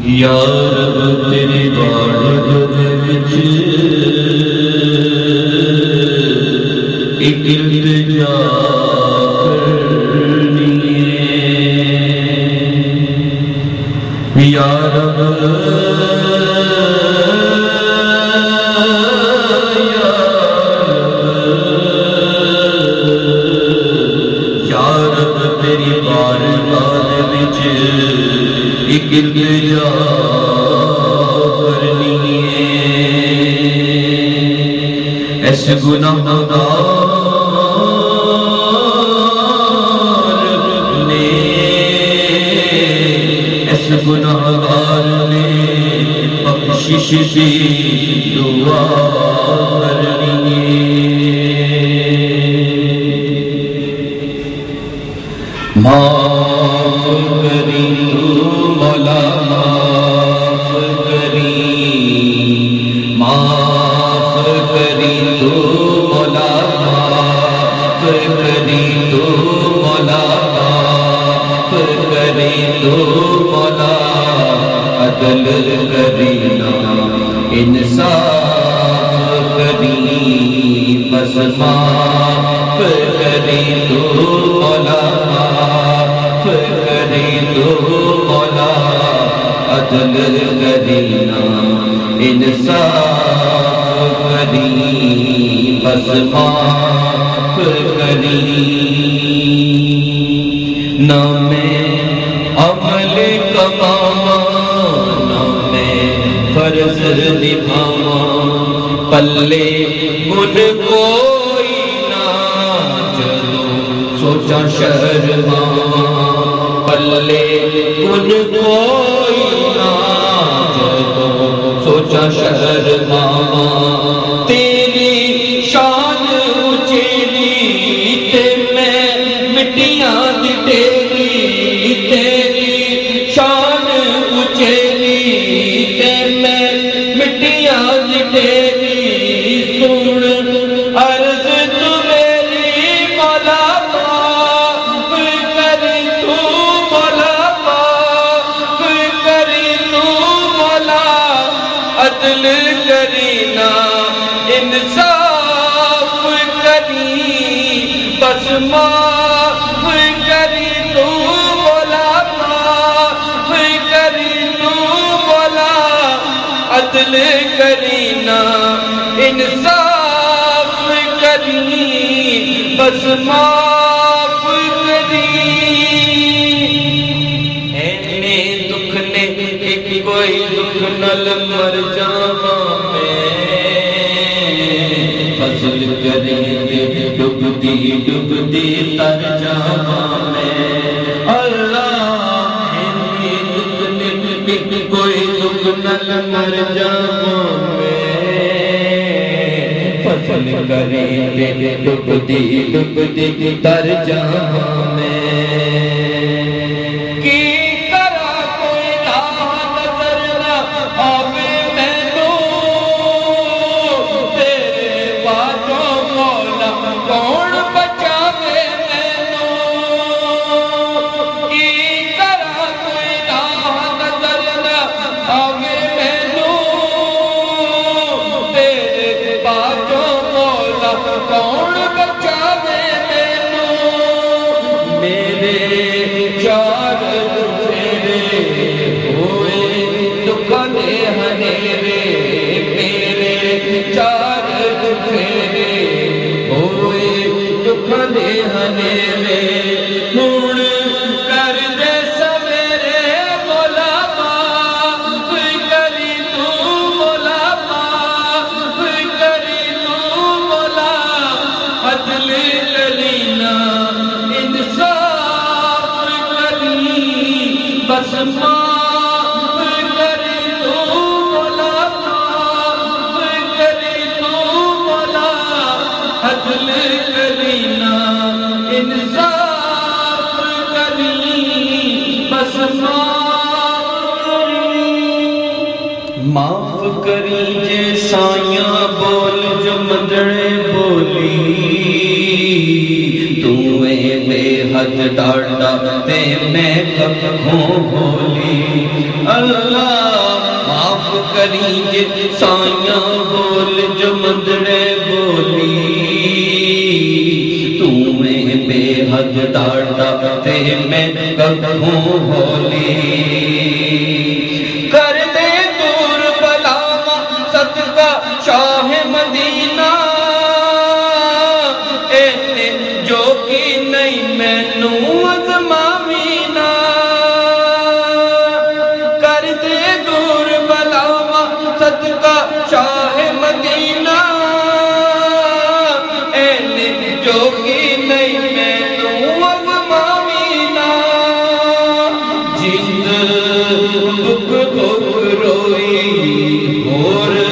یا رب تیری بارگاہ وچ ایک التجا کرنی ہے یا رب تیری بارگاہ وچ ایک التجا کرنی ہے اس گناہگار نے بخشش دی دعا کرنی ہے معاف کری تو مولا معاف کری معاف کری تو مولا معاف کری تو مولا معاف کری تو مولا عدل کرینا انصاف کری بس معاف کری تو مولا تو مولا عدل کرینا انصاف کری بس معاف کری نہ میں عمل کماواں نہ میں فرض نبھاواں پلے گن کوئی نہ چلو سوچا شرماواں پلے ان کوئی نہ جدو سوچا شرماواں تیری شان اچیلی تے میں مٹیاں دی تیری تیری شان اچیلی تے میں مٹیاں دی تیری سن عرض تو میری مولا عدل کرینا انصاف کری بس معاف کری تو مولا معاف کری تو مولا عدل کرینا انصاف کری بس معاف کری اینے دکھ نے ایک کوئی دکھ نل مر جاواں میں فضل کرے تے ڈبدی ڈبدی تر جاواں میں اللہ اینے دکھ نے ایک کوئی دکھ نل مر جاواں میں فضل کرے تے ڈبدی ڈبدی تر جاواں میں کون بچاوے مینوں میرے چار چہرے ہوئے دکھاں دے ہنیرے میرے چار چہرے ہوئے دکھاں دے ہنیرے ہن کر دے سویرے مولا معاف کری تو مولا معاف کری تو مولا عدل کرینا انصاف کری بس معاف کری تو مولا معاف کری تو مولا عدل کرینا انصاف کری بس معاف کری معاف کری جے سائیاں بول جو مدڑے بولی تو بے حد ڈاٹا تے میں کب ہوں بولی اللہ علی جے سایاں بول جو مندڑے بولی تمہیں بے حد ڈاٹا تے میں کبھوں ہولی کر دے دور بلا صدقہ شاہ مدینہ اینے جو کی نہیں مینوں ازماوینا کر دے دور بلاوا صدقہ شاہ مدینہ اینے جو کی نہیں مینوں ازماوینا جند دکھ دکھ روئی اور